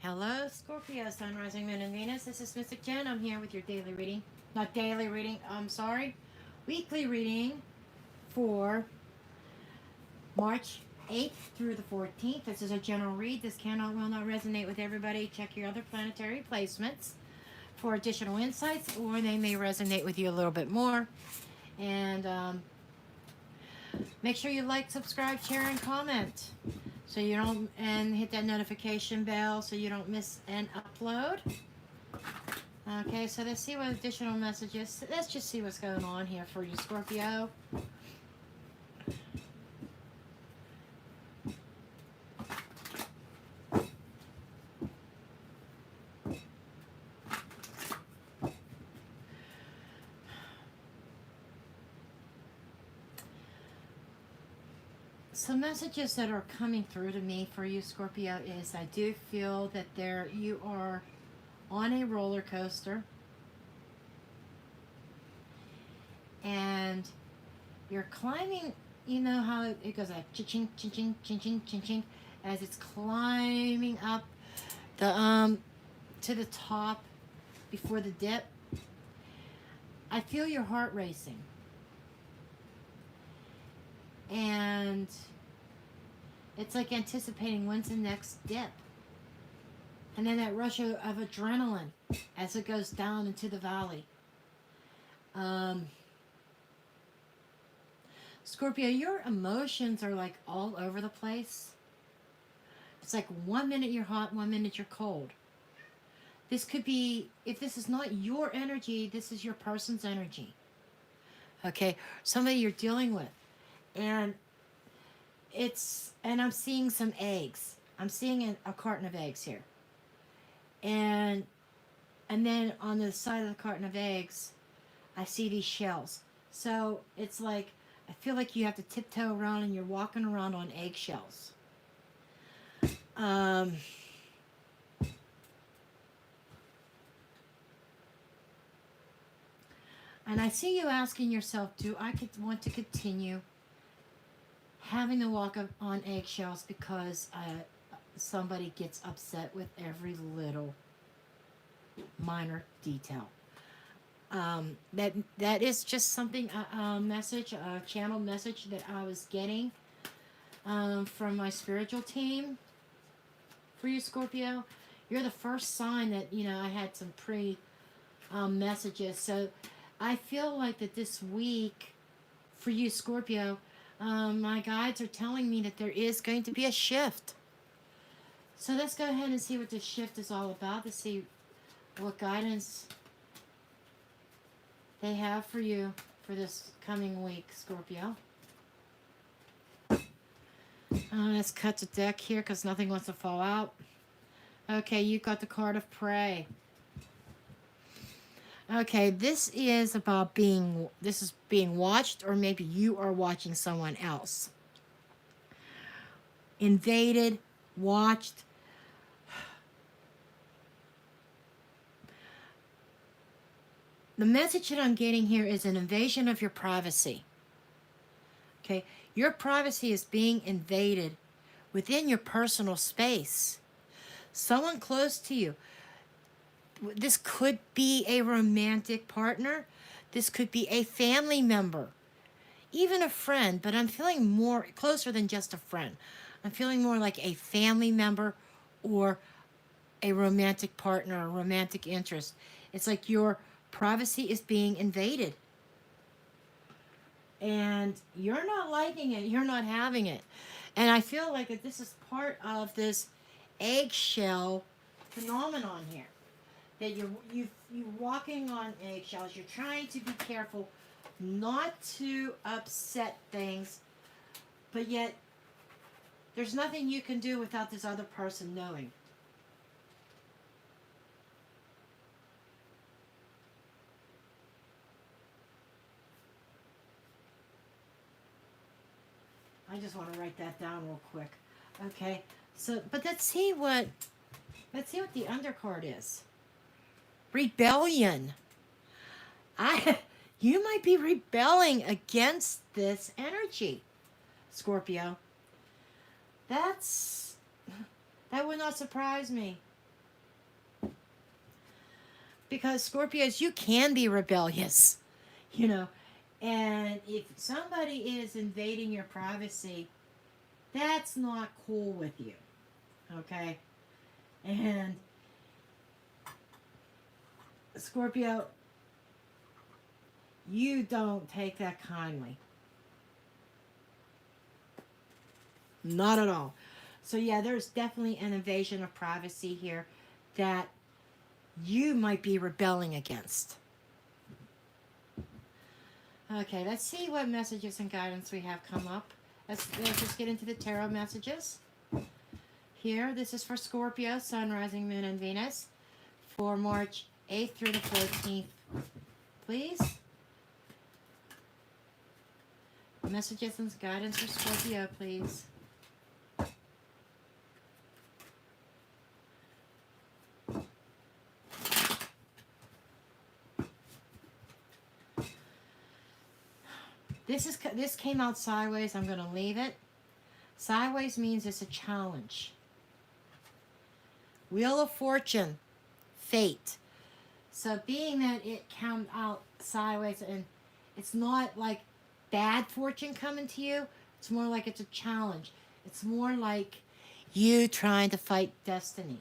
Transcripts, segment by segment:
Hello, Scorpio, Sun, Rising, Moon, and Venus. This is Mystic Jen. I'm here with your daily reading. Not daily reading, I'm sorry. Weekly reading for March 8th through the 14th. This is a general read. This will not resonate with everybody. Check your other planetary placements for additional insights, or they may resonate with you a little bit more. And make sure you like, subscribe, share, and comment. So you don't, and hit that notification bell so you don't miss an upload. Okay, so let's see what additional messages. Let's just see what's going on here for you, Scorpio. Some messages that are coming through to me for you, Scorpio, is I do feel that you are on a roller coaster, and you're climbing. You know how it goes like ching ching ching ching ching ching ching as it's climbing up the to the top before the dip. I feel your heart racing, and it's like anticipating when's the next dip. And then that rush of adrenaline as it goes down into the valley. Scorpio, your emotions are like all over the place. It's like 1 minute you're hot, 1 minute you're cold. This could be, if this is not your energy, this is your person's energy. Okay, somebody you're dealing with. And I'm seeing some eggs. I'm seeing a carton of eggs here. And then on the side of the carton of eggs, I see these shells. So it's like, I feel like you have to tiptoe around and you're walking around on eggshells. And I see you asking yourself, do I want to continue having to walk on eggshells because somebody gets upset with every little minor detail? That is just something, a message, a channel message that I was getting from my spiritual team for you, Scorpio. You're the first sign that, I had some messages. So I feel like that this week for you, Scorpio, my guides are telling me that there is going to be a shift. So let's go ahead and see what this shift is all about, to see what guidance they have for you for this coming week, Scorpio. Let's cut the deck here because nothing wants to fall out. Okay, you got the card of prey. Okay, this is being watched, or maybe you are watching someone else. Invaded, watched. The message that I'm getting here is an invasion of your privacy. Okay, your privacy is being invaded within your personal space. Someone close to you. This could be a romantic partner. This could be a family member. Even a friend, but I'm feeling more closer than just a friend. I'm feeling more like a family member or a romantic partner, a romantic interest. It's like your privacy is being invaded. And you're not liking it. You're not having it. And I feel like that this is part of this eggshell phenomenon here. That you're walking on eggshells. You're trying to be careful not to upset things, but yet there's nothing you can do without this other person knowing. I just want to write that down real quick. Okay, so but let's see what the undercard is. Rebellion. You might be rebelling against this energy, Scorpio. That would not surprise me. Because Scorpios, you can be rebellious, you know. And if somebody is invading your privacy, that's not cool with you. Okay? And Scorpio, you don't take that kindly. Not at all. So yeah, there's definitely an invasion of privacy here that you might be rebelling against. Okay, let's see what messages and guidance we have come up. Let's just get into the tarot messages. Here, this is for Scorpio, Sun, Rising, Moon, and Venus for March 8th through the 14th. Please. Messages and guidance for Scorpio, please. This came out sideways. I'm going to leave it. Sideways means it's a challenge. Wheel of Fortune, fate. So being that it came out sideways and it's not like bad fortune coming to you, it's more like it's a challenge. It's more like you trying to fight destiny.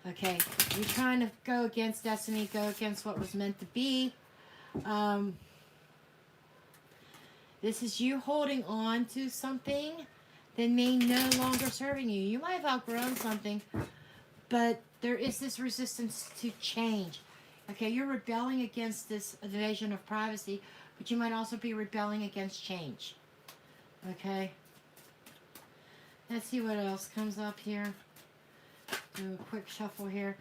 Okay, you're trying to go against destiny, go against what was meant to be. This is you holding on to something that may no longer serving you. You might have outgrown something, but there is this resistance to change. Okay, you're rebelling against this invasion of privacy, but you might also be rebelling against change. Okay, let's see what else comes up here. Do a quick shuffle here.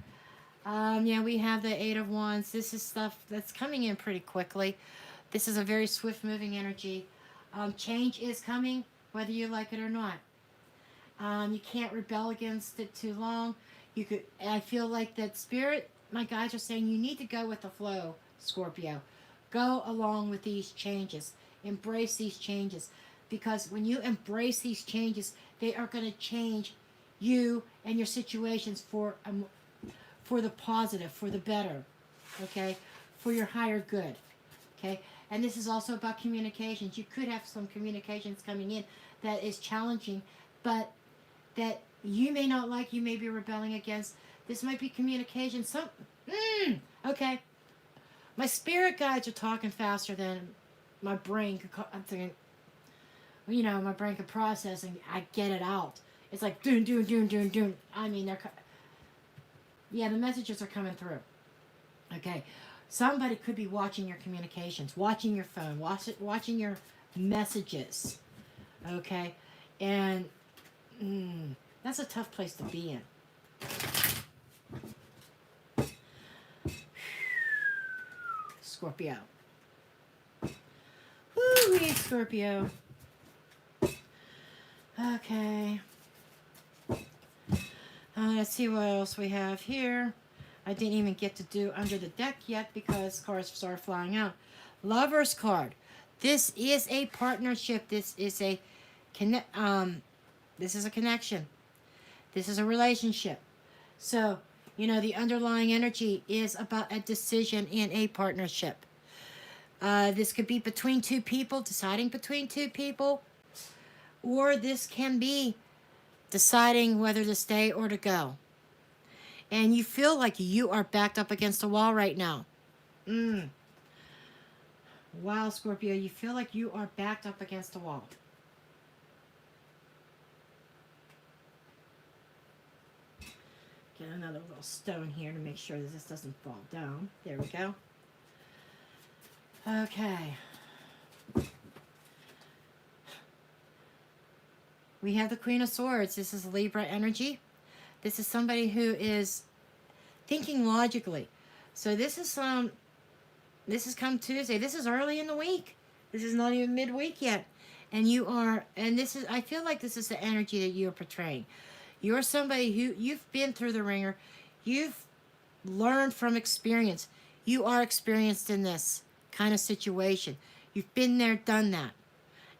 Yeah, we have the Eight of Wands. This is stuff that's coming in pretty quickly. This is a very swift-moving energy. Change is coming, whether you like it or not. You can't rebel against it too long. I feel like that Spirit, my guides are saying you need to go with the flow, Scorpio. Go along with these changes. Embrace these changes. Because when you embrace these changes, they are going to change you and your situations for the positive, for the better, okay, for your higher good, okay. And this is also about communications. You could have some communications coming in that is challenging, but that you may not like, you may be rebelling against. This might be communication. Okay. My spirit guides are talking faster than my brain could. I'm thinking, my brain could process and I get it out. It's like doon. I mean, the messages are coming through. Okay, somebody could be watching your communications, watching your phone, watching your messages. Okay, and that's a tough place to be in. Scorpio. Woo-wee, Scorpio. Okay. Let's see what else we have here. I didn't even get to do under the deck yet because cards started flying out. Lover's card. This is a partnership. This is a connection. This is a relationship. So, the underlying energy is about a decision in a partnership. This could be between two people, deciding between two people, or this can be deciding whether to stay or to go. And you feel like you are backed up against a wall right now. Wow, Scorpio, you feel like you are backed up against a wall. Get another little stone here to make sure that this doesn't fall down. There we go. Okay. We have the Queen of Swords. This is Libra energy. This is somebody who is thinking logically. So this is come Tuesday. This is early in the week. This is not even midweek yet. And I feel like this is the energy that you're portraying. You're somebody who, you've been through the ringer. You've learned from experience. You are experienced in this kind of situation. You've been there, done that.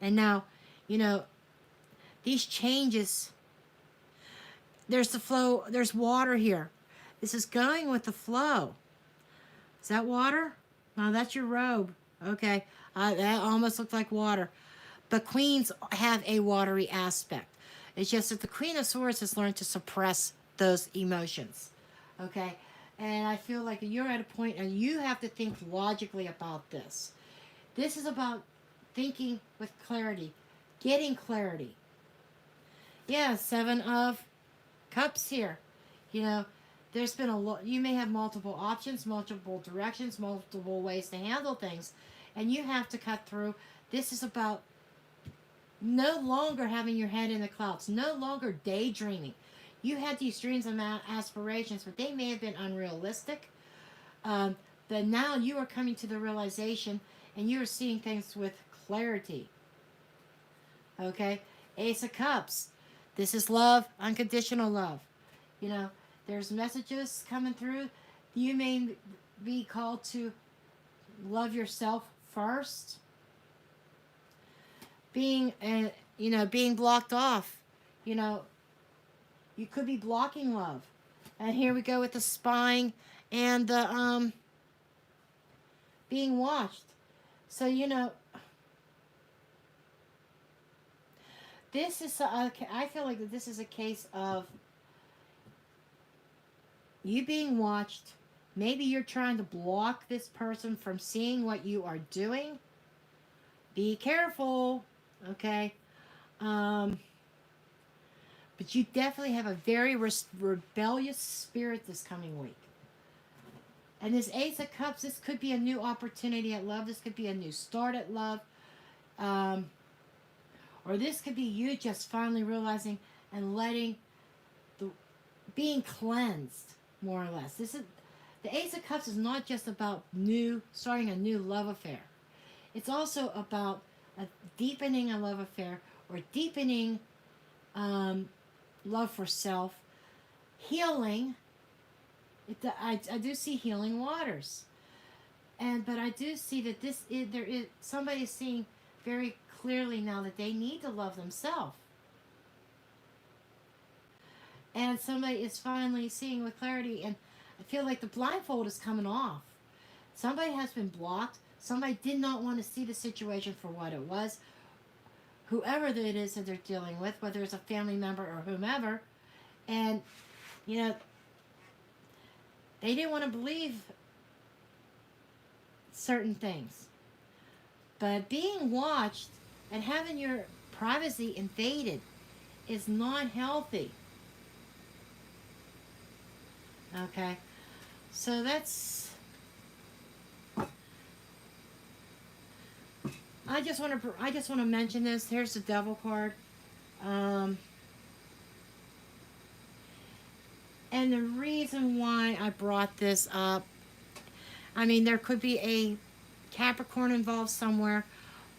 And now, these changes, there's the flow, there's water here. This is going with the flow. Is that water? No, that's your robe. Okay. That almost looked like water. But queens have a watery aspect. It's just that the Queen of Swords has learned to suppress those emotions. Okay? And I feel like you're at a point and you have to think logically about this. This is about thinking with clarity, getting clarity. Yeah, Seven of Cups here. You know, there's been a lot, you may have multiple options, multiple directions, multiple ways to handle things, and you have to cut through. This is about no longer having your head in the clouds, no longer daydreaming. You had these dreams and aspirations, but they may have been unrealistic. But now you are coming to the realization and you are seeing things with clarity. Okay? Ace of Cups. This is love, unconditional love. You know, there's messages coming through. You may be called to love yourself first. Being, being blocked off. You know, you could be blocking love. And here we go with the spying and the being watched. So, you know, this is, I feel like this is a case of you being watched. Maybe you're trying to block this person from seeing what you are doing. Be careful, okay? But you definitely have a very rebellious spirit this coming week. And this Ace of Cups, this could be a new opportunity at love. This could be a new start at love. Or this could be you just finally realizing and letting being cleansed, more or less. This is the Ace of Cups is not just about starting a new love affair. It's also about deepening a love affair or deepening love for self, healing. I do see healing waters, but I do see that there is somebody is seeing very clearly now that they need to love themselves. And somebody is finally seeing with clarity, and I feel like the blindfold is coming off. Somebody has been blocked. Somebody did not want to see the situation for what it was. Whoever it is that they're dealing with, whether it's a family member or whomever, and, you know, they didn't want to believe certain things. But being watched and having your privacy invaded is not healthy. Okay, so that's. I just want to mention this. Here's the Devil card, and the reason why I brought this up. I mean, there could be a Capricorn involved somewhere,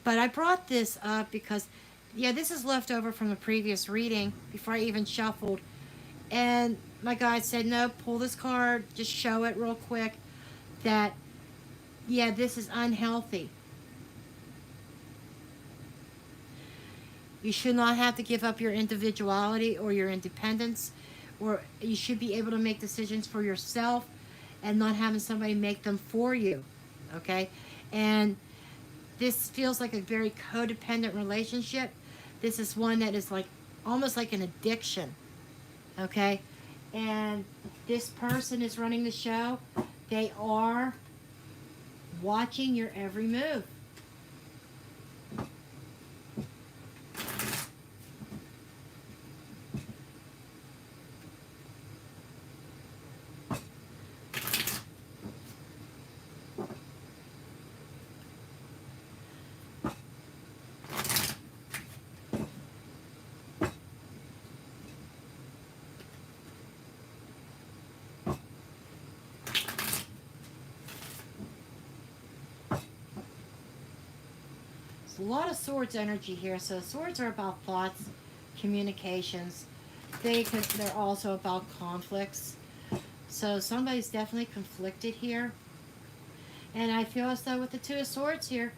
but I brought this up because, yeah, this is left over from the previous reading before I even shuffled. And my guide said, no, pull this card, just show it real quick that, yeah, this is unhealthy. You should not have to give up your individuality or your independence, or you should be able to make decisions for yourself and not having somebody make them for you, okay? And this feels like a very codependent relationship. This is one that is like almost like an addiction. Okay, and this person is running the show. They are watching your every move. A lot of swords energy here. So swords are about thoughts, communications. They're also about conflicts. So somebody's definitely conflicted here. And I feel as though with the Two of Swords here,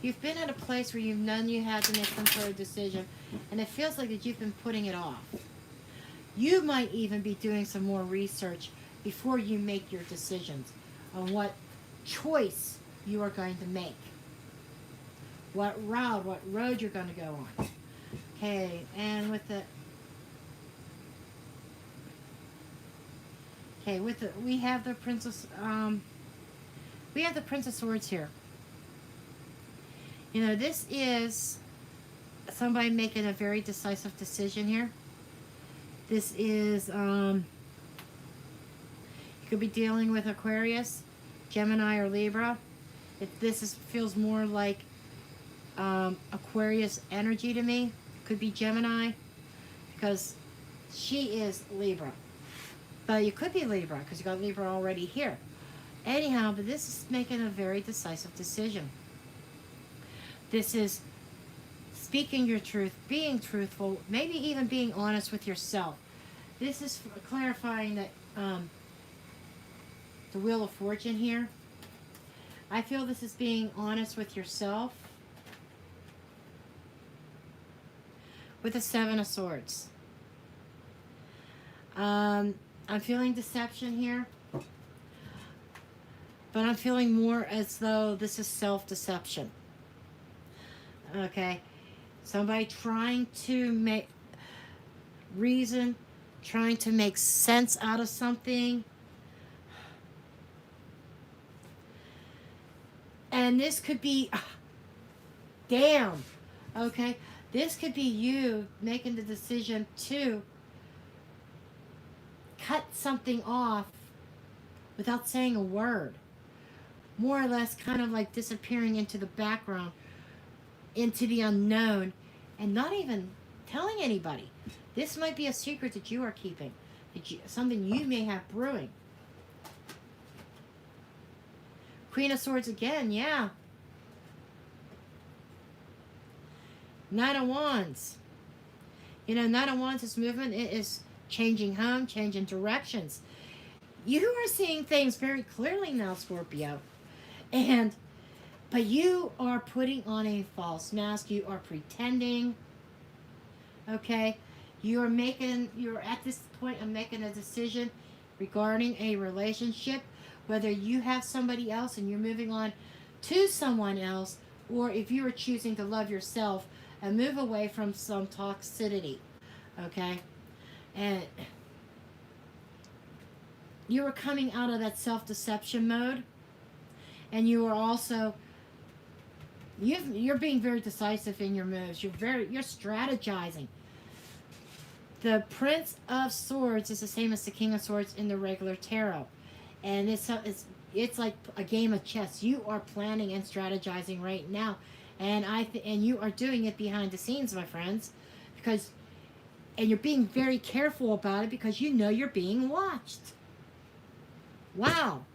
you've been at a place where you've known you had to make some sort of decision, and it feels like that you've been putting it off. You might even be doing some more research before you make your decisions on what choice you are going to make, what road you're going to go on. Okay, and with the we have the Princess we have the Prince of Swords here. You know, this is somebody making a very decisive decision here. This is you could be dealing with Aquarius, Gemini, or Libra. Feels more like Aquarius energy to me. Could be Gemini, because she is Libra. But you could be Libra, because you got Libra already here. Anyhow, but this is making a very decisive decision. This is speaking your truth, being truthful, maybe even being honest with yourself. This is clarifying that the Wheel of Fortune here. I feel this is being honest with yourself. With the Seven of Swords. I'm feeling deception here. But I'm feeling more as though this is self-deception. Okay. Somebody trying to make reason, trying to make sense out of something. And this could be, damn, okay? This could be you making the decision to cut something off without saying a word. More or less kind of like disappearing into the background, into the unknown, and not even telling anybody. This might be a secret that you are keeping, something you may have brewing. Queen of Swords again, yeah. Knight of Wands. You know, Knight of Wands is movement. It is changing home, changing directions. You are seeing things very clearly now, Scorpio. But you are putting on a false mask. You are pretending. Okay? You're at this point of making a decision regarding a relationship, whether you have somebody else and you're moving on to someone else, or if you are choosing to love yourself and move away from some toxicity. Okay? And you are coming out of that self-deception mode, and you are also you're being very decisive in your moves. You're strategizing. The Prince of Swords is the same as the King of Swords in the regular tarot, and it's like a game of chess. You are planning and strategizing right now, and you are doing it behind the scenes, my friends, and you're being very careful about it because you know you're being watched. Wow.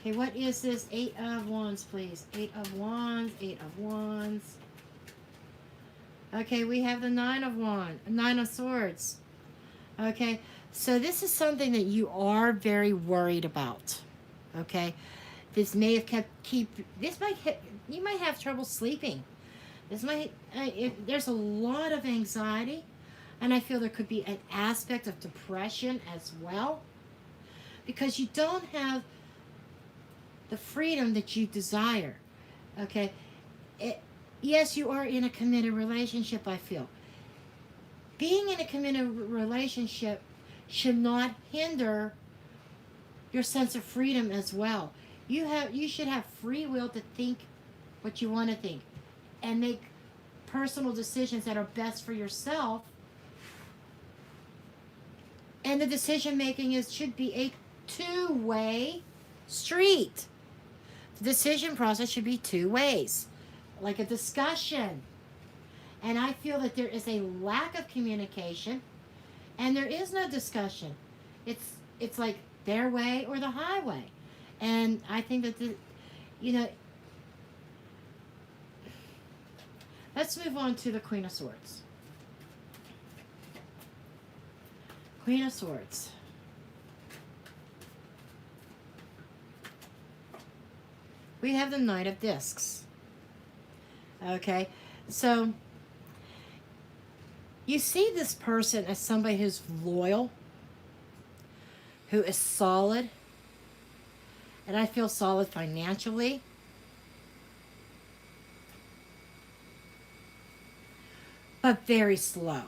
Okay, what is this? 8 of Wands, please. 8 of Wands, 8 of Wands. Okay, we have the 9 of Swords. Okay, so this is something that you are very worried about. Okay, this may have you might have trouble sleeping. There's a lot of anxiety, and I feel there could be an aspect of depression as well, because you don't have the freedom that you desire. Okay, yes, you are in a committed relationship. I feel being in a committed relationship should not hinder your sense of freedom as well. You should have free will to think what you want to think and make personal decisions that are best for yourself. And the decision making should be a two-way street. The decision process should be two ways, like a discussion. And I feel that there is a lack of communication, and there is no discussion. It's like their way or the highway. And I think that let's move on to the Queen of Swords. Queen of Swords. We have the Knight of Discs. Okay, so You see this person as somebody who's loyal, who is solid, and I feel solid financially, but very slow.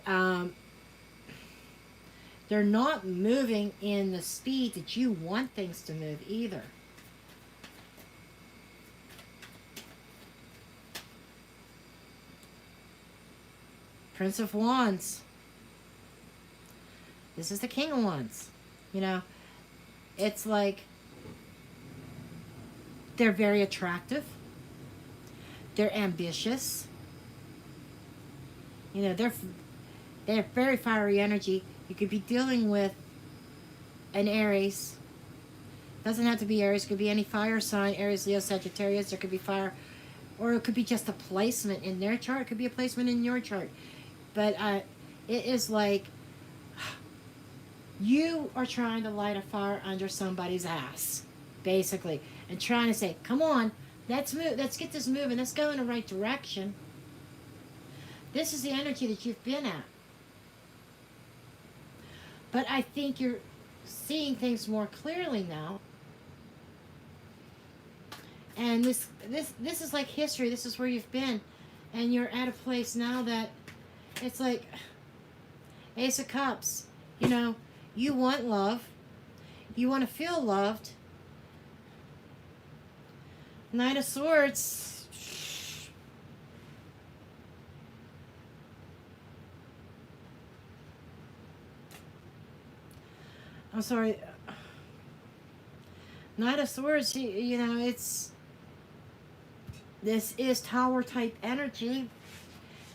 Um, they're not moving in the speed that you want things to move either. Prince of Wands. This is the King of Wands. You know, it's like they're very attractive. They're ambitious. You know, they have very fiery energy. You could be dealing with an Aries. Doesn't have to be Aries. It could be any fire sign. Aries, Leo, Sagittarius. There could be fire. Or it could be just a placement in their chart. It could be a placement in your chart. But it is like you are trying to light a fire under somebody's ass, basically. And trying to say, come on, let's move. Let's get this moving. Let's go in the right direction. This is the energy that you've been at. But I think you're seeing things more clearly now. And this is like history. This is where you've been. And you're at a place now that it's like Ace of Cups. You know, you want love. You want to feel loved. Knight of Swords. I'm sorry. Knight of Swords, you know, this is tower type energy.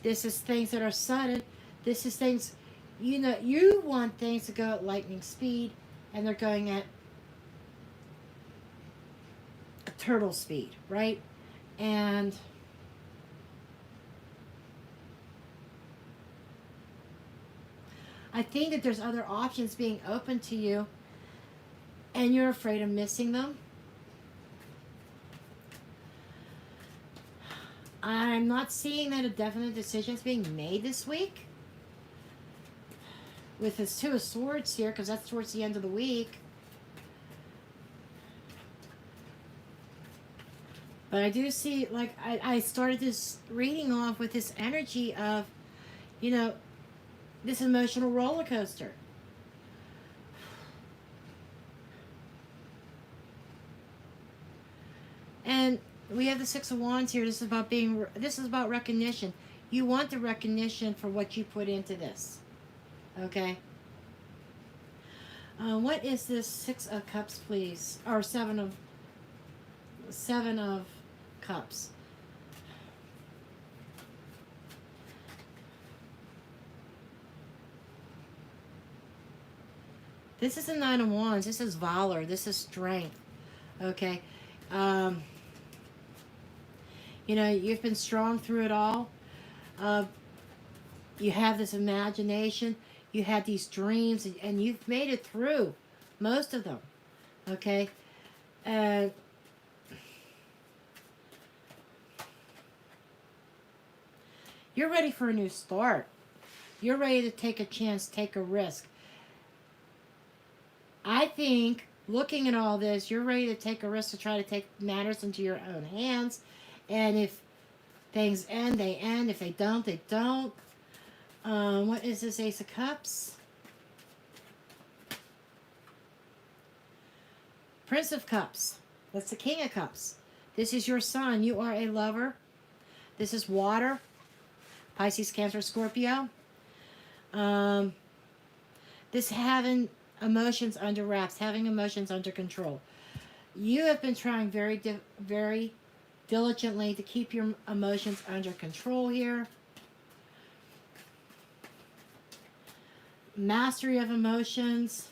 This is things that are sudden. This is things, you know, you want things to go at lightning speed, and they're going at turtle speed, right? And I think that there's other options being open to you, and you're afraid of missing them. I'm not seeing that a definite decision is being made this week with this Two of Swords here, because that's towards the end of the week. But I do see, like, I started this reading off with this energy of, you know, this emotional roller coaster. And we have the Six of Wands here. This is about recognition. You want the recognition for what you put into this. Okay? What is this Six of Cups, please? Or Seven of Cups. This is a Nine of Wands. This is valor. This is strength. Okay? You know, you've been strong through it all. You have this imagination. You had these dreams, and you've made it through most of them. Okay? You're ready for a new start. You're ready to take a chance, take a risk. I think, looking at all this, you're ready to take a risk to try to take matters into your own hands. And if things end, they end. If they don't, they don't. What is this Ace of Cups? Prince of Cups. That's the King of Cups. This is your sun. You are a lover. This is water. Pisces, Cancer, Scorpio. This having emotions under wraps, having emotions under control. You have been trying very diligently to keep your emotions under control here. Mastery of emotions.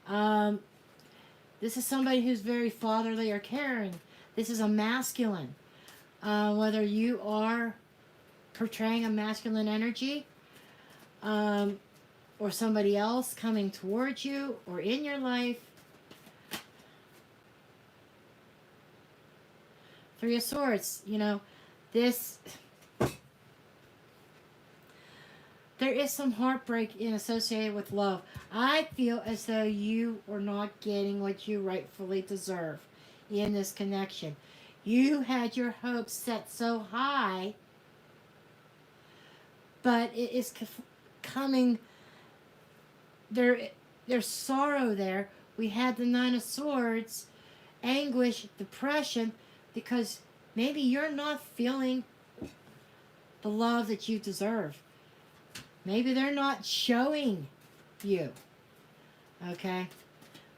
This is somebody who's very fatherly or caring. This is a masculine. Whether you are portraying a masculine energy, or somebody else coming towards you or in your life. Three of Swords, you know, this there is some heartbreak associated with love. I feel as though you are not getting what you rightfully deserve in this connection. You had your hopes set so high, but it is coming. There's sorrow there. We had the Nine of Swords, anguish, depression, because maybe you're not feeling the love that you deserve. Maybe they're not showing you. Okay?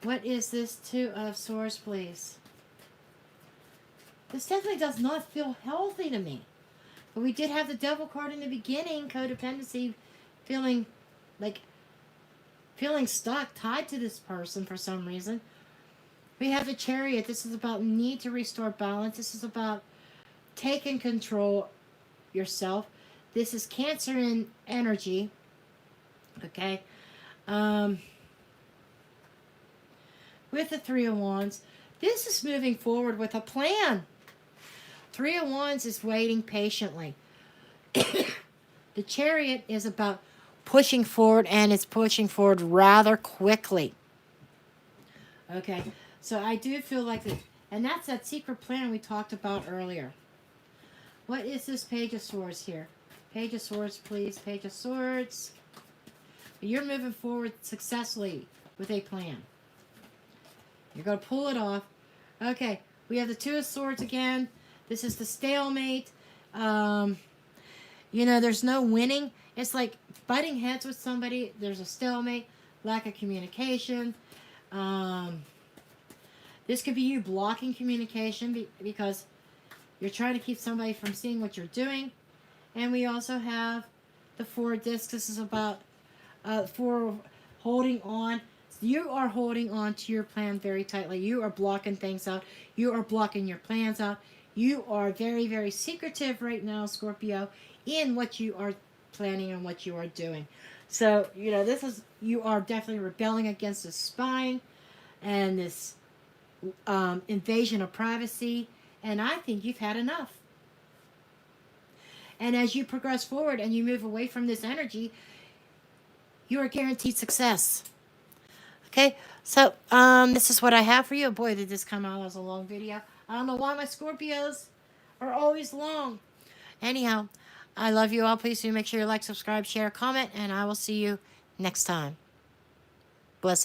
What is this Two of Swords, please? This definitely does not feel healthy to me. But we did have the Devil card in the beginning, codependency, feeling stuck, tied to this person for some reason. We have the Chariot. This is about need to restore balance. This is about taking control yourself. This is Cancer in energy. Okay. With the Three of Wands, this is moving forward with a plan. Three of Wands is waiting patiently. The Chariot is about pushing forward, and it's pushing forward rather quickly. Okay, so I do feel like that, and that's that secret plan we talked about earlier. What is this Page of Swords here? Page of Swords, please. Page of Swords. You're moving forward successfully with a plan. You're going to pull it off. Okay, we have the Two of Swords again. This is the stalemate. There's no winning. It's like butting heads with somebody. There's a stalemate, lack of communication. This could be you blocking communication because you're trying to keep somebody from seeing what you're doing. And we also have the Four of Discs. This is about for holding on. You are holding on to your plan very tightly. You are blocking things out. You are blocking your plans out. You are very, very secretive right now, Scorpio, in what you are planning and what you are doing. So, you are definitely rebelling against this spying and this invasion of privacy. And I think you've had enough. And as you progress forward and you move away from this energy, you are guaranteed success. Okay, so this is what I have for you. Boy, did this come out as a long video. I don't know why my Scorpios are always long. Anyhow, I love you all. Please do make sure you like, subscribe, share, comment, and I will see you next time. Blessed.